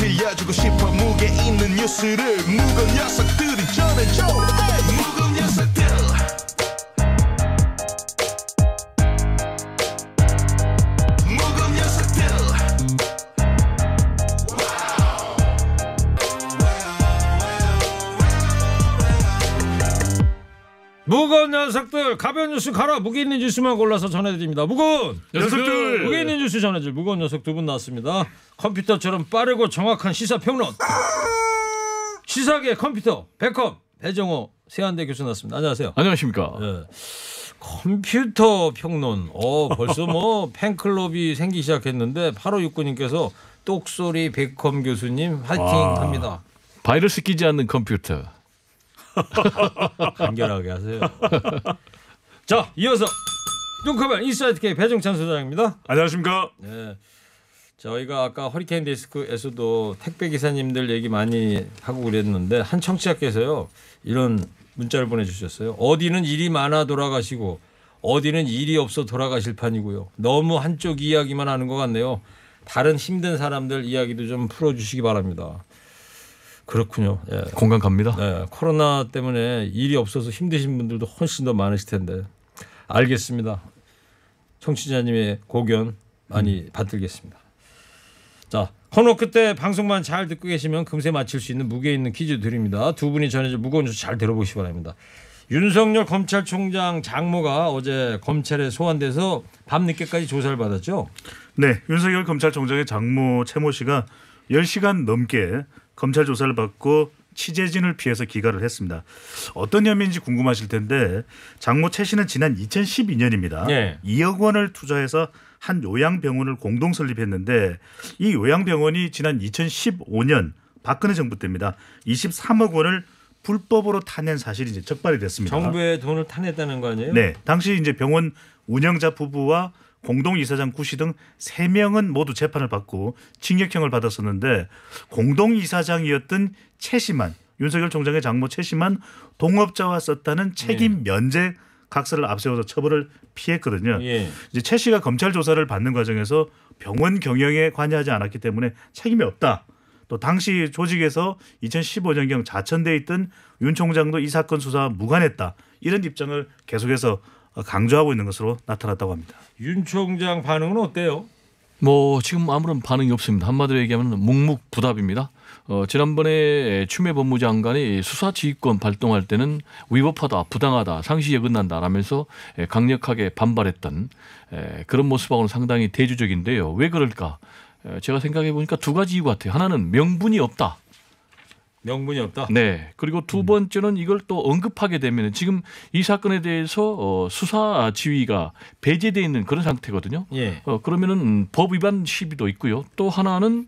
들려주고 싶어 무게 있는 뉴스를 무거운 녀석들이 전해줘. 무거운 녀석들. 무거운 녀석들 가벼운 뉴스 가라. 무게 있는 뉴스만 골라서 전해드립니다. 무거운 녀석들. 무게 있는 뉴스 전해줄 무거운 녀석 두 분 나왔습니다. 컴퓨터처럼 빠르고 정확한 시사평론 시사계 컴퓨터 백컴 배정호 세한대 교수 나왔습니다. 안녕하세요. 안녕하십니까. 네. 컴퓨터 평론 벌써 뭐 팬클럽이 생기기 시작했는데 8569님께서 똑소리 백컴 교수님 화이팅합니다. 바이러스 끼지 않는 컴퓨터. 간결하게 하세요. 자, 이어서 뚱커벨 인사이트K 배정찬 소장입니다. 안녕하십니까. 네, 저희가 아까 허리케인 데스크에서도 택배 기사님들 얘기 많이 하고 그랬는데 한 청취자께서요 이런 문자를 보내주셨어요. 어디는 일이 많아 돌아가시고 어디는 일이 없어 돌아가실 판이고요. 너무 한쪽 이야기만 하는 것 같네요. 다른 힘든 사람들 이야기도 좀 풀어주시기 바랍니다. 그렇군요. 예. 공감 갑니다. 네, 코로나 때문에 일이 없어서 힘드신 분들도 훨씬 더 많으실 텐데 알겠습니다. 청취자님의 고견 많이 받들겠습니다. 자, 코너 끝에 방송만 잘 듣고 계시면 금세 맞힐 수 있는 무게 있는 퀴즈 드립니다. 두 분이 전해줄 무거운 뉴스 잘 들어보시기 바랍니다. 윤석열 검찰총장 장모가 어제 검찰에 소환돼서 밤늦게까지 조사를 받았죠. 네, 윤석열 검찰총장의 장모 최모 씨가 10시간 넘게 검찰 조사를 받고 취재진을 피해서 기가를 했습니다. 어떤 혐의인지 궁금하실 텐데 장모 최 씨는 지난 2012년입니다. 네. 2억 원을 투자해서 한 요양병원을 공동 설립했는데 이 요양병원이 지난 2015년 박근혜 정부 때입니다. 23억 원을 불법으로 타낸 사실이 이제 적발이 됐습니다. 정부의 돈을 타냈다는 거 아니에요? 네, 당시 이제 병원 운영자 부부와 공동이사장 구씨 등 3명은 모두 재판을 받고 징역형을 받았었는데 공동이사장이었던 최 씨만 윤석열 총장의 장모 최 씨만 동업자와 썼다는 책임 면제 각서를 앞세워서 처벌을 피했거든요. 예. 이제 최 씨가 검찰 조사를 받는 과정에서 병원 경영에 관여하지 않았기 때문에 책임이 없다. 또 당시 조직에서 2015년경 자천돼 있던 윤 총장도 이 사건 수사와 무관했다. 이런 입장을 계속해서 강조하고 있는 것으로 나타났다고 합니다. 윤 총장 반응은 어때요? 뭐 지금 아무런 반응이 없습니다. 한마디로 얘기하면 묵묵부답입니다. 지난번에 추미애 법무장관이 수사지휘권 발동할 때는 위법하다, 부당하다, 상식에 어긋난다 라면서 강력하게 반발했던 그런 모습하고는 상당히 대조적인데요. 왜 그럴까? 제가 생각해 보니까 두 가지 이유 같아요. 하나는 명분이 없다. 명분이 없다. 네. 그리고 두 번째는 이걸 또 언급하게 되면 지금 이 사건에 대해서 수사 지휘가 배제되어 있는 그런 상태거든요. 예. 그러면은 법 위반 시비도 있고요. 또 하나는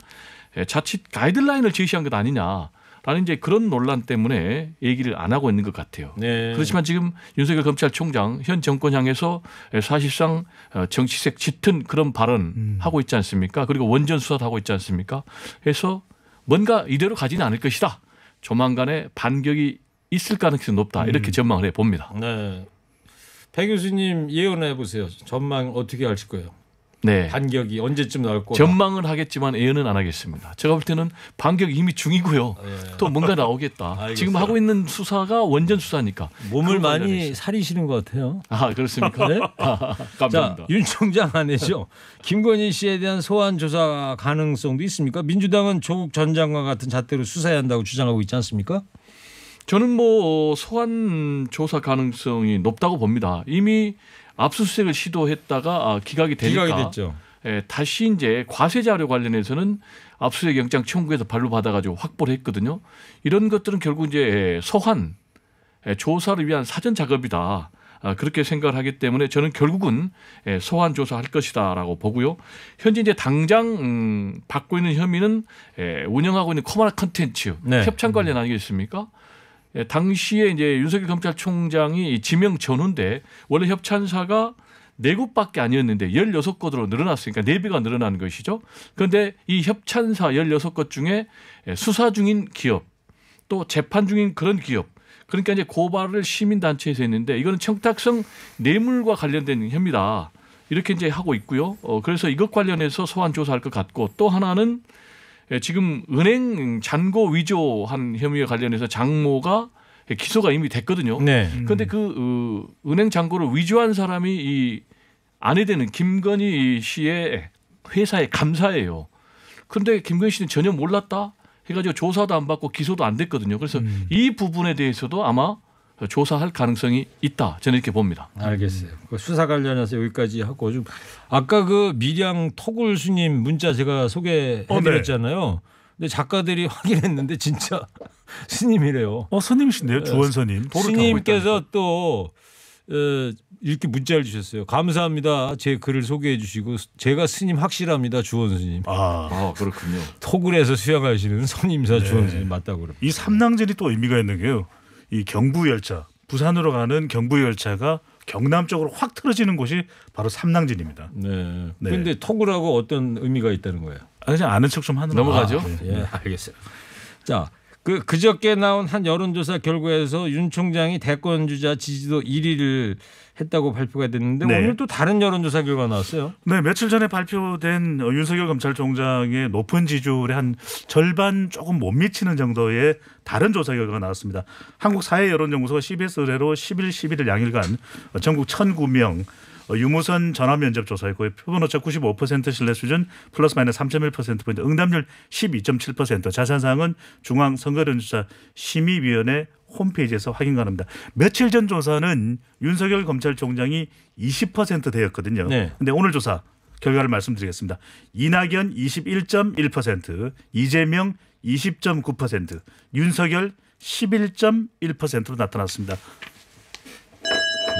자칫 가이드라인을 제시한 것 아니냐라는 이제 그런 논란 때문에 얘기를 안 하고 있는 것 같아요. 네. 그렇지만 지금 윤석열 검찰총장 현 정권 향해서 사실상 정치색 짙은 그런 발언 하고 있지 않습니까? 그리고 원전 수사도 하고 있지 않습니까? 해서 뭔가 이대로 가지는 않을 것이다. 조만간에 반격이 있을 가능성이 높다. 이렇게 전망을 해봅니다. 네. 배 교수님 예언해 보세요. 전망 어떻게 하실 거예요? 네. 반격이 언제쯤 나올 거다. 전망을 하겠지만 예언은 안 하겠습니다. 제가 볼 때는 반격이 이미 중이고요. 네. 또 뭔가 나오겠다. 알겠어요. 지금 하고 있는 수사가 원전 수사니까. 몸을 그거 많이 관련해서. 사리시는 것 같아요. 아 그렇습니까? 네? 감사합니다. 자, 윤 총장 아내죠. 김건희 씨에 대한 소환 조사 가능성도 있습니까? 민주당은 조국 전 장관 같은 잣대로 수사해야 한다고 주장하고 있지 않습니까? 저는 뭐 소환 조사 가능성이 높다고 봅니다. 이미 압수수색을 시도했다가 기각이 되니까 기각이 됐죠. 다시 이제 과세 자료 관련해서는 압수수색 영장 청구해서 발로 받아가지고 확보를 했거든요. 이런 것들은 결국 이제 소환 조사를 위한 사전 작업이다. 그렇게 생각을 하기 때문에 저는 결국은 소환 조사할 것이다라고 보고요. 현재 이제 당장 받고 있는 혐의는 운영하고 있는 코마나 컨텐츠 네. 협찬 관련 아니겠습니까? 당시에 이제 윤석열 검찰총장이 지명 전후인데 원래 협찬사가 4곳밖에 아니었는데 16곳으로 늘어났으니까 4배가 늘어난 것이죠. 그런데 이 협찬사 16곳 중에 수사 중인 기업 또 재판 중인 그런 기업 그러니까 이제 고발을 시민단체에서 했는데 이거는 청탁성 뇌물과 관련된 혐의다. 이렇게 이제 하고 있고요. 그래서 이것 관련해서 소환 조사할 것 같고 또 하나는 지금 은행 잔고 위조한 혐의에 관련해서 장모가 기소가 이미 됐거든요. 네. 그런데 그 은행 잔고를 위조한 사람이 이 아내 되는 김건희 씨의 회사의 감사예요. 그런데 김건희 씨는 전혀 몰랐다 해가지고 조사도 안 받고 기소도 안 됐거든요. 그래서 이 부분에 대해서도 아마 조사할 가능성이 있다. 저는 이렇게 봅니다. 알겠어요. 그 수사 관련해서 여기까지 하고 좀 아까 그 밀양 토굴 스님 문자 제가 소개해드렸잖아요. 근데 작가들이 확인했는데 진짜 스님이래요. 스님이신데요, 주원 스님. 스님께서 또 이렇게 문자를 주셨어요. 감사합니다. 제 글을 소개해 주시고 제가 스님 확실합니다. 주원 스님. 아 그렇군요. 토굴에서 수양하시는 선임사 주원 스님 맞다고 그럽니다. 이 삼낭진이 또 의미가 있는 게요. 이 경부 열차, 부산으로 가는 경부 열차가 경남 쪽으로 확 틀어지는 곳이 바로 삼낭진입니다. 네. 네. 그런데 토굴하고 어떤 의미가 있다는 거예요? 그냥 아는 척 좀 하는 넘어가죠. 예, 알겠어요. 자, 그저께 나온 한 여론조사 결과에서 윤 총장이 대권 주자 지지도 1위를 했다고 발표가 됐는데 네. 오늘 또 다른 여론조사 결과 나왔어요. 네, 며칠 전에 발표된 윤석열 검찰총장의 높은 지지율의 한 절반 조금 못 미치는 정도의 다른 조사 결과가 나왔습니다. 한국사회여론연구소가 CBS 의뢰로 10일, 11일 양일간 전국 1,009명 유무선 전화 면접 조사했고요. 표본오차 95% 신뢰 수준 플러스 마이너스 3.1%포인트, 응답률 12.7%. 자세한 사항은 중앙선거여론조사 심의위원회 홈페이지에서 확인 가능합니다. 며칠 전 조사는 윤석열 검찰총장이 20%대였거든요. 네. 그런데 오늘 조사 결과를 말씀드리겠습니다. 이낙연 21.1%, 이재명 20.9%, 윤석열 11.1%로 나타났습니다.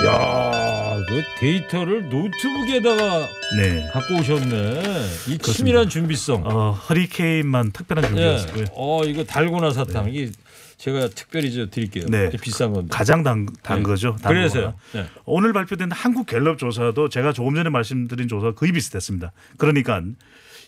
야, 그 데이터를 노트북에다가 네. 갖고 오셨네. 이 치밀한 준비성. 허리케인만 특별한 준비였고요. 이거 달고나 사탕. 이게 제가 특별히 드릴게요. 네. 비싼 건데. 가장 단 거죠. 단 그래서요. 거가. 네. 오늘 발표된 한국 갤럽 조사도 제가 조금 전에 말씀드린 조사와 거의 비슷했습니다. 그러니까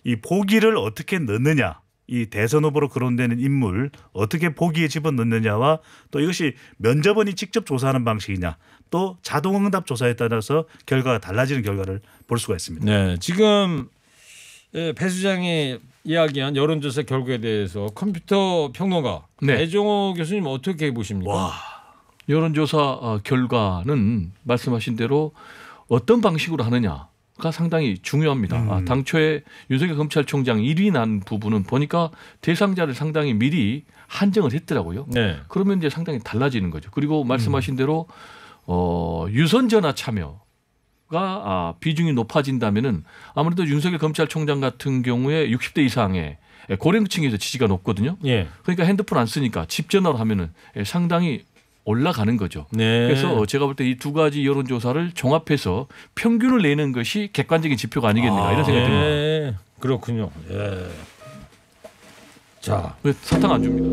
이 보기를 어떻게 넣느냐, 이 대선 후보로 거론되는 인물 어떻게 보기에 집어넣느냐와 또 이것이 면접원이 직접 조사하는 방식이냐, 또 자동응답 조사에 따라서 결과가 달라지는 결과를 볼 수가 있습니다. 네, 지금 배 수장이 이야기한 여론조사 결과에 대해서 컴퓨터 평론가 네. 배종호 교수님 어떻게 보십니까? 여론조사 결과는 말씀하신 대로 어떤 방식으로 하느냐가 상당히 중요합니다. 당초에 윤석열 검찰총장 1위 난 부분은 보니까 대상자를 상당히 미리 한정을 했더라고요. 네. 그러면 이제 상당히 달라지는 거죠. 그리고 말씀하신 대로 유선 전화 참여가 비중이 높아진다면은 아무래도 윤석열 검찰총장 같은 경우에 60대 이상의 고령층에서 지지가 높거든요. 예. 그러니까 핸드폰 안 쓰니까 집 전화로 하면은 상당히 올라가는 거죠. 네. 그래서 제가 볼 때 이 두 가지 여론조사를 종합해서 평균을 내는 것이 객관적인 지표가 아니겠는가 이런 생각이 듭니다. 네. 그렇군요. 예. 자, 왜 사탕 안 줍니다.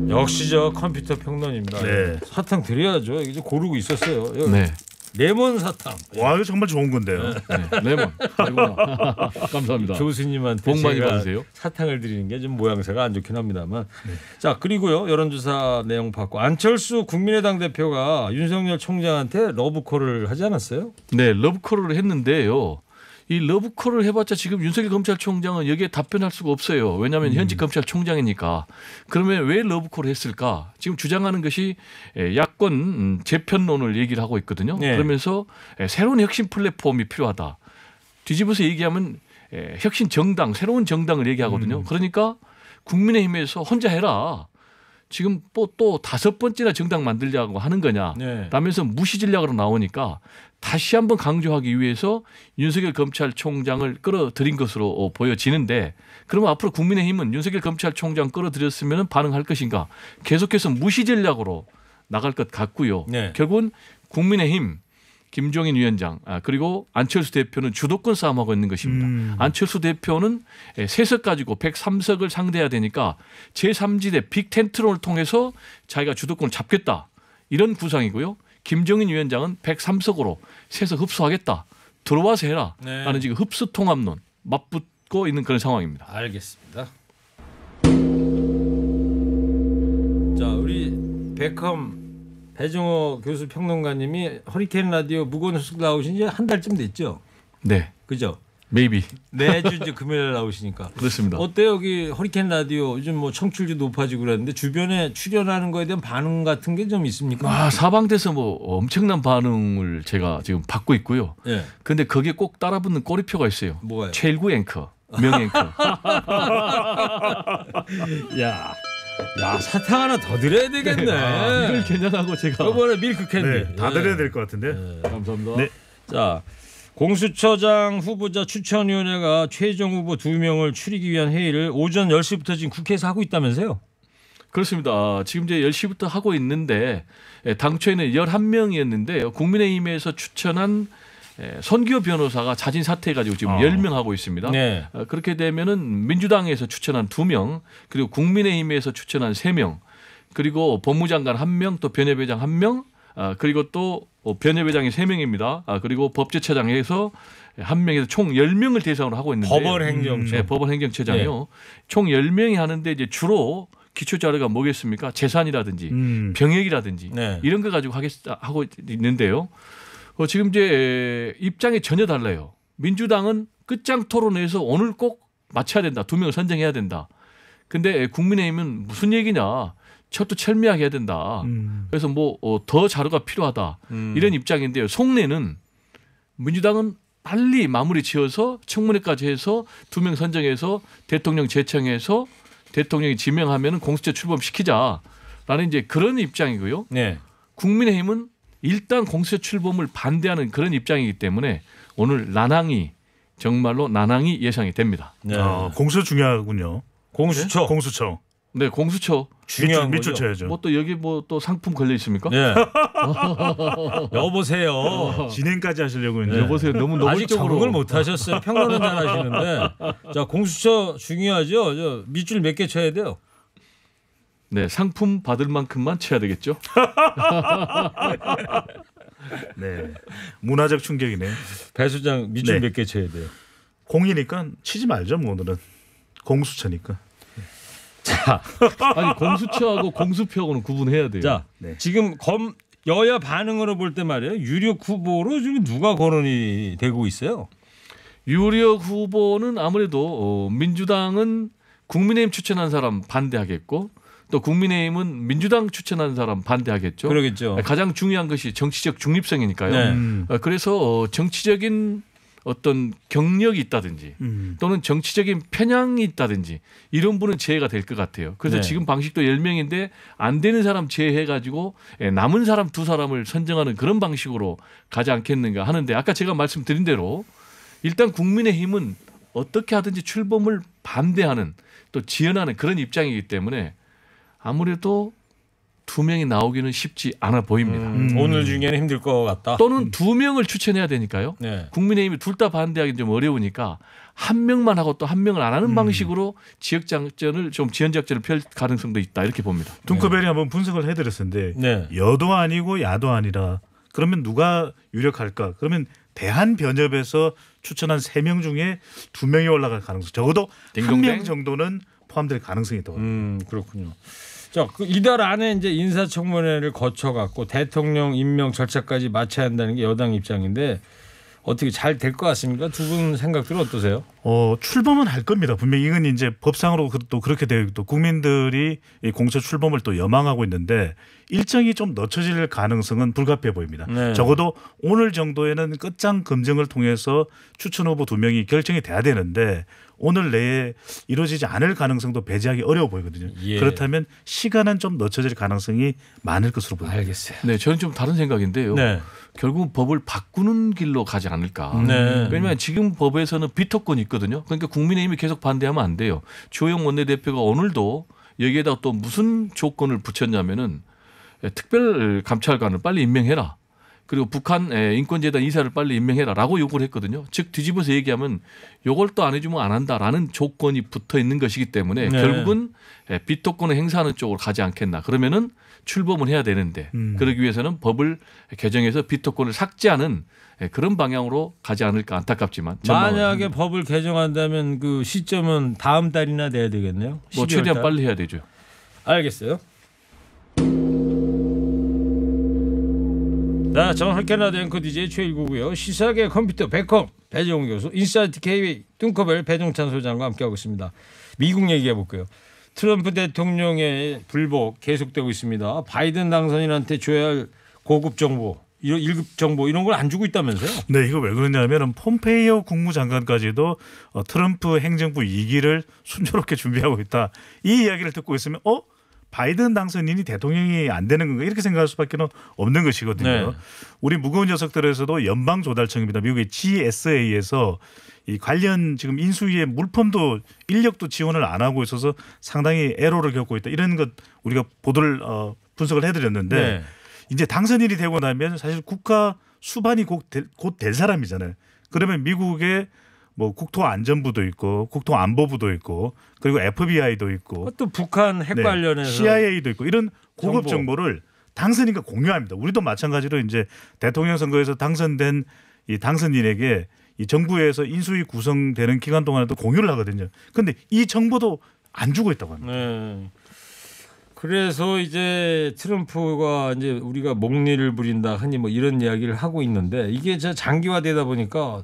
역시 저 컴퓨터 평론입니다. 네. 사탕 드려야죠. 이제 고르고 있었어요. 여기 네. 레몬 사탕. 와, 이거 정말 좋은 건데요. 네. 레몬. 아이고. 감사합니다. 교수님한테 복 많이 제가 받으세요. 사탕을 드리는 게 좀 모양새가 안 좋긴 합니다만. 자, 그리고요. 여론조사 내용 받고 안철수 국민의당 대표가 윤석열 총장한테 러브콜을 하지 않았어요? 네, 러브콜을 했는데요. 이 러브콜을 해봤자 지금 윤석열 검찰총장은 여기에 답변할 수가 없어요. 왜냐하면 현직 검찰총장이니까. 그러면 왜 러브콜을 했을까? 지금 주장하는 것이 야권 재편론을 얘기를 하고 있거든요. 네. 그러면서 새로운 핵심 플랫폼이 필요하다. 뒤집어서 얘기하면 혁신 정당, 새로운 정당을 얘기하거든요. 그러니까 국민의힘에서 혼자 해라. 지금 또 5번째나 정당 만들려고 하는 거냐 네. 라면서 무시 전략으로 나오니까 다시 한번 강조하기 위해서 윤석열 검찰총장을 끌어들인 것으로 보여지는데, 그러면 앞으로 국민의힘은 윤석열 검찰총장 끌어들였으면 반응할 것인가, 계속해서 무시 전략으로 나갈 것 같고요. 네. 결국은 국민의힘 김종인 위원장 그리고 안철수 대표는 주도권 싸움하고 있는 것입니다. 안철수 대표는 세석 가지고 103석을 상대해야 되니까 제3지대 빅텐트론을 통해서 자기가 주도권을 잡겠다, 이런 구상이고요. 김종인 위원장은 103석으로 세석 흡수하겠다, 들어와서 해라 네. 라는 지금 흡수통합론 맞붙고 있는 그런 상황입니다. 알겠습니다. 자, 우리 베컴 배종호 교수 평론가님이 허리케인 라디오 무거운 소식 나오신 지 한 달쯤 됐죠? 네. 그죠? 메이비. 매주 이제 금요일 나오시니까. 그렇습니다. 어때요? 여기 허리케인 라디오 요즘 뭐 청취율도 높아지고 그랬는데 주변에 출연하는 거에 대한 반응 같은 게 좀 있습니까? 사방돼서 뭐 엄청난 반응을 제가 지금 받고 있고요. 예. 근데 거기에 꼭 따라붙는 꼬리표가 있어요. 뭐가요? 최일구 앵커, 명 앵커. 야 사탕 하나 더 드려야 되겠네. 이걸 겨냥하고 제가 이번에 밀크 캔디. 네, 다 드려야 될 것 같은데. 감사합니다. 네. 자 공수처장 후보자 추천위원회가 최종 후보 2명을 추리기 위한 회의를 오전 10시부터 지금 국회에서 하고 있다면서요? 그렇습니다. 지금 이제 10시부터 하고 있는데 당초에는 11명이었는데요. 국민의힘에서 추천한 손기호 변호사가 자진 사퇴해가지고 지금 10명 하고 있습니다. 네. 그렇게 되면은 민주당에서 추천한 2명, 그리고 국민의힘에서 추천한 3명, 그리고 법무장관 1명, 또 변협회장 1명, 그리고 또 변협회장이 3명입니다. 그리고 법제처장에서 1명에서 총 10명을 대상으로 하고 있는데 법원행정처. 네, 법원행정처장이요. 총 10명이 하는데 이제 주로 기초 자료가 뭐겠습니까? 재산이라든지 병역이라든지 네. 이런 거 가지고 하고 있는데요. 지금 이제 입장이 전혀 달라요. 민주당은 끝장 토론에서 오늘 꼭 맞춰야 된다. 2명을 선정해야 된다. 근데 국민의힘은 무슨 얘기냐. 철두철미하게 해야 된다. 그래서 뭐 더 자료가 필요하다. 이런 입장인데요. 속내는 민주당은 빨리 마무리 지어서 청문회까지 해서 2명 선정해서 대통령 제청해서 대통령이 지명하면 공수처 출범시키자라는 이제 그런 입장이고요. 네. 국민의힘은 일단 공수처 출범을 반대하는 그런 입장이기 때문에 오늘 난항이 정말로 난항이 예상이 됩니다. 네. 공수처 중요하군요. 공수처. 공수처. 네, 공수처 중요한 밑줄 거죠. 쳐야죠. 뭐 또 여기 뭐 또 상품 걸려 있습니까? 네. 여보세요. 진행까지 하시려고 이제. 여보세요. 너무 아직 노골적으로 적응을 못 하셨어요. 평론은 잘 하시는데. 자, 공수처 중요하죠. 저 밑줄 몇 개 쳐야 돼요. 네, 상품 받을 만큼만 쳐야 되겠죠. 네. 문화적 충격이네. 배 수장 밑줄 네. 몇 개 쳐야 돼요. 공이니까 치지 말죠. 뭐 오늘은 공수처니까. 자, 아니 공수처하고 공수표하고는 구분해야 돼요. 자, 네. 지금 여야 반응으로 볼 때 말이에요. 유력 후보로 지금 누가 거론이 되고 있어요? 유력 후보는 아무래도 민주당은 국민의힘 추천한 사람 반대하겠고 또 국민의힘은 민주당 추천한 사람 반대하겠죠. 그러겠죠. 가장 중요한 것이 정치적 중립성이니까요. 네. 그래서 정치적인 어떤 경력이 있다든지 또는 정치적인 편향이 있다든지 이런 분은 제외가 될 것 같아요. 그래서 네. 지금 방식도 10명인데 안 되는 사람 제외해가지고 남은 사람 2사람을 선정하는 그런 방식으로 가지 않겠는가 하는데 아까 제가 말씀드린 대로 일단 국민의힘은 어떻게 하든지 출범을 반대하는 또 지연하는 그런 입장이기 때문에 아무래도 2명이 나오기는 쉽지 않아 보입니다. 오늘 중에는 힘들 것 같다. 또는 2명을 추천해야 되니까요. 네. 국민의힘이 둘 다 반대하기 좀 어려우니까 1명만 하고 또 1명을 안 하는 방식으로 지역 작전을 좀 지연 작전을 펼 가능성도 있다 이렇게 봅니다. 둥커벨이 한번 분석을 해드렸었는데 네. 여도 아니고 야도 아니라 그러면 누가 유력할까? 그러면 대한변협에서 추천한 3명 중에 2명이 올라갈 가능성 적어도 딩동댕. 1명 정도는 포함될 가능성이 더. 그렇군요. 자, 이달 안에 이제 인사청문회를 거쳐 갖고 대통령 임명 절차까지 마쳐야 한다는 게 여당 입장인데 어떻게 잘 될 것 같습니까? 두 분 생각들은 어떠세요? 출범은 할 겁니다. 분명히 이건 이제 법상으로 또 그렇게 되어 또 국민들이 이 공처 출범을 또 염망하고 있는데 일정이 좀 늦춰질 가능성은 불가피해 보입니다. 네. 적어도 오늘 정도에는 끝장 검증을 통해서 추천 후보 2명이 결정이 돼야 되는데 오늘 내에 이루어지지 않을 가능성도 배제하기 어려워 보이거든요. 예. 그렇다면 시간은 좀 늦춰질 가능성이 많을 것으로 보입니다. 알겠어요. 네, 저는 좀 다른 생각인데요. 네. 결국은 법을 바꾸는 길로 가지 않을까. 네. 왜냐하면 지금 법에서는 비토권이 있거든요. 그러니까 국민의힘이 계속 반대하면 안 돼요. 주호영 원내대표가 오늘도 여기에다 또 무슨 조건을 붙였냐면은 특별 감찰관을 빨리 임명해라. 그리고 북한 인권재단 이사를 빨리 임명해라라고 요구를 했거든요. 즉 뒤집어서 얘기하면 요걸 또 안 해주면 안 한다라는 조건이 붙어 있는 것이기 때문에 네. 결국은 비토권을 행사하는 쪽으로 가지 않겠나. 그러면은 출범을 해야 되는데 그러기 위해서는 법을 개정해서 비토권을 삭제하는 그런 방향으로 가지 않을까 안타깝지만 만약에 법을 개정한다면 그 시점은 다음 달이나 돼야 되겠네요. 뭐 12월 최대한 달. 빨리 해야 되죠. 알겠어요. 자, 저는 할게나드 앵커 DJ 최일구고요. 시사계 컴퓨터 백컴 배종호 교수, 인사이트 KBS 뚱커벨 배종찬 소장과 함께하고 있습니다. 미국 얘기해 볼게요. 트럼프 대통령의 불복 계속되고 있습니다. 바이든 당선인한테 줘야 할 고급 정보, 1급 정보 이런 걸 안 주고 있다면서요? 네, 이거 왜 그러냐면 폼페이오 국무장관까지도 트럼프 행정부 2기를 순조롭게 준비하고 있다. 이 이야기를 듣고 있으면 바이든 당선인이 대통령이 안 되는 건가 이렇게 생각할 수밖에 없는 것이거든요. 네. 우리 무거운 녀석들에서도 연방조달청입니다. 미국의 GSA에서 이 관련 지금 인수위의 물품도 인력도 지원을 안 하고 있어서 상당히 애로를 겪고 있다. 이런 것 우리가 보도를 분석을 해드렸는데 네. 이제 당선인이 되고 나면 사실 국가 수반이 곧 될 사람이잖아요. 그러면 미국의 뭐 국토안전부도 있고 국토안보부도 있고 그리고 FBI도 있고 또 북한 핵 네, 관련해서 CIA도 있고 이런 고급 정보. 정보를 당선인과 공유합니다. 우리도 마찬가지로 이제 대통령 선거에서 당선된 이 당선인에게 이 정부에서 인수위 구성되는 기간 동안에도 공유를 하거든요. 그런데 이 정보도 안 주고 있다고 합니다. 네. 그래서 이제 트럼프가 이제 우리가 목리를 부린다 흔히 뭐 이런 이야기를 하고 있는데 이게 장기화되다 보니까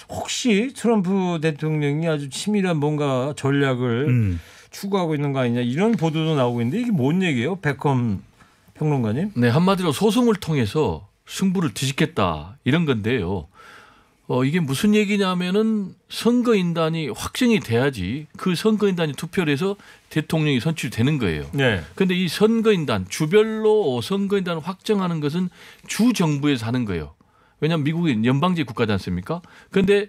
혹시 트럼프 대통령이 아주 치밀한 뭔가 전략을 추구하고 있는 거 아니냐 이런 보도도 나오고 있는데 이게 뭔 얘기예요? 백컴 평론가님? 네, 한마디로 소송을 통해서 승부를 뒤집겠다 이런 건데요. 이게 무슨 얘기냐면은 선거인단이 확정이 돼야지 그 선거인단이 투표를 해서 대통령이 선출되는 거예요. 네. 그런데 이 선거인단 주별로 선거인단을 확정하는 것은 주 정부에서 하는 거예요. 왜냐하면 미국이 연방제 국가지 않습니까? 그런데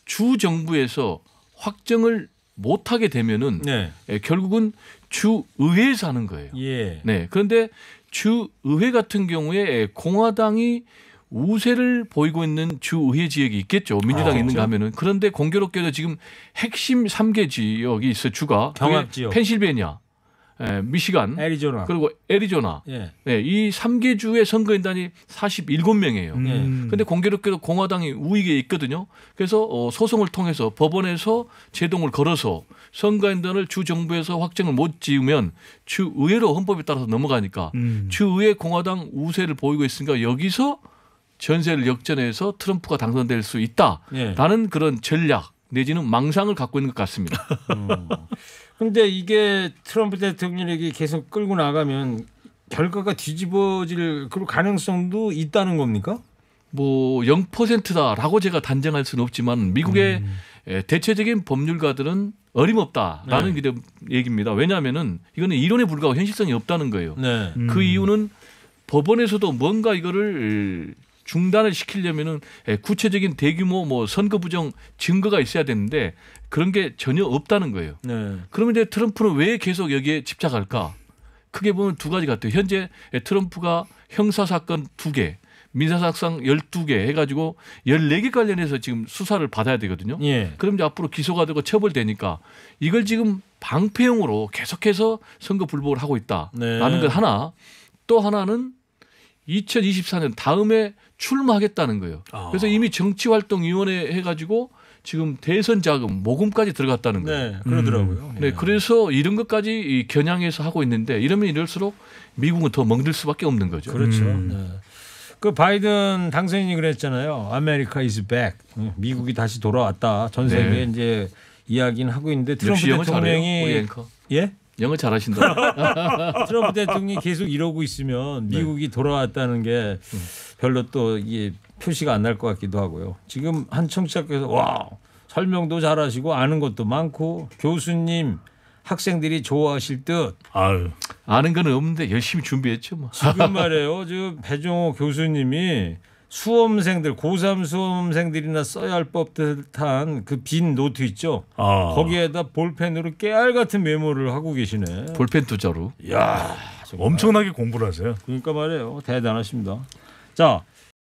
주 정부에서 확정을 못하게 되면은 네. 결국은 주 의회에서 하는 거예요. 예. 네. 그런데 주 의회 같은 경우에 공화당이 우세를 보이고 있는 주 의회 지역이 있겠죠. 민주당이 있는가 하면은. 그런데 공교롭게도 지금 핵심 3개 지역이 있어요. 주가. 경합 지역. 펜실베니아, 미시간, 애리조나. 그리고 애리조나. 예. 네, 이 3개 주의 선거인단이 47명이에요. 그런데 공교롭게도 공화당이 우위에 있거든요. 그래서 소송을 통해서 법원에서 제동을 걸어서 선거인단을 주 정부에서 확정을 못 지으면 주 의회로 헌법에 따라서 넘어가니까 주 의회 공화당 우세를 보이고 있으니까 여기서 전세를 역전해서 트럼프가 당선될 수 있다라는 예. 그런 전략 내지는 망상을 갖고 있는 것 같습니다. 근데 이게 트럼프 대통령에게 계속 끌고 나가면 결과가 뒤집어질 그런 가능성도 있다는 겁니까? 뭐 0%다라고 제가 단정할 수는 없지만 미국의 대체적인 법률가들은 어림없다라는 네. 얘기입니다. 왜냐하면은 이거는 이론에 불과하고 현실성이 없다는 거예요. 네. 그 이유는 법원에서도 뭔가 이거를 중단을 시키려면은 구체적인 대규모 뭐 선거 부정 증거가 있어야 되는데 그런 게 전혀 없다는 거예요. 네. 그러면 이제 트럼프는 왜 계속 여기에 집착할까? 크게 보면 두 가지 같아요. 현재 트럼프가 형사사건 2개, 민사사건 12개 해가지고 14개 관련해서 지금 수사를 받아야 되거든요. 예. 그럼 이제 앞으로 기소가 되고 처벌되니까 이걸 지금 방패용으로 계속해서 선거 불복을 하고 있다라는 네. 것 하나. 또 하나는 2024년 다음에 출마하겠다는 거예요. 그래서 이미 정치활동위원회 해가지고 지금 대선 자금 모금까지 들어갔다는 거예요. 네. 그러더라고요. 네, 예. 그래서 이런 것까지 겨냥해서 하고 있는데 이러면 이럴수록 미국은 더 멍들 수밖에 없는 거죠. 그렇죠. 네. 그 바이든 당선인이 그랬잖아요. 아메리카 is back. 미국이 다시 돌아왔다. 전 세계에 네. 이제 이야기는 하고 있는데 트럼프 역시 영어 잘해요. 우리 대통령이 앵커. 예? 영어 잘하신다. 트럼프 대통령이 계속 이러고 있으면 미국이 돌아왔다는 게 별로 또 이게 표시가 안 날 것 같기도 하고요. 지금 한 청취자께서 와 설명도 잘하시고 아는 것도 많고 교수님 학생들이 좋아하실 듯. 아유. 아는 건 없는데 열심히 준비했죠. 뭐. 지금 말이에요. 지금 배종호 교수님이 수험생들 고3 수험생들이나 써야 할 법듯한 그 빈 노트 있죠. 거기에다 볼펜으로 깨알 같은 메모를 하고 계시네. 볼펜 투자로. 이야 정말. 엄청나게 공부를 하세요. 그러니까 말이에요. 대단하십니다. 자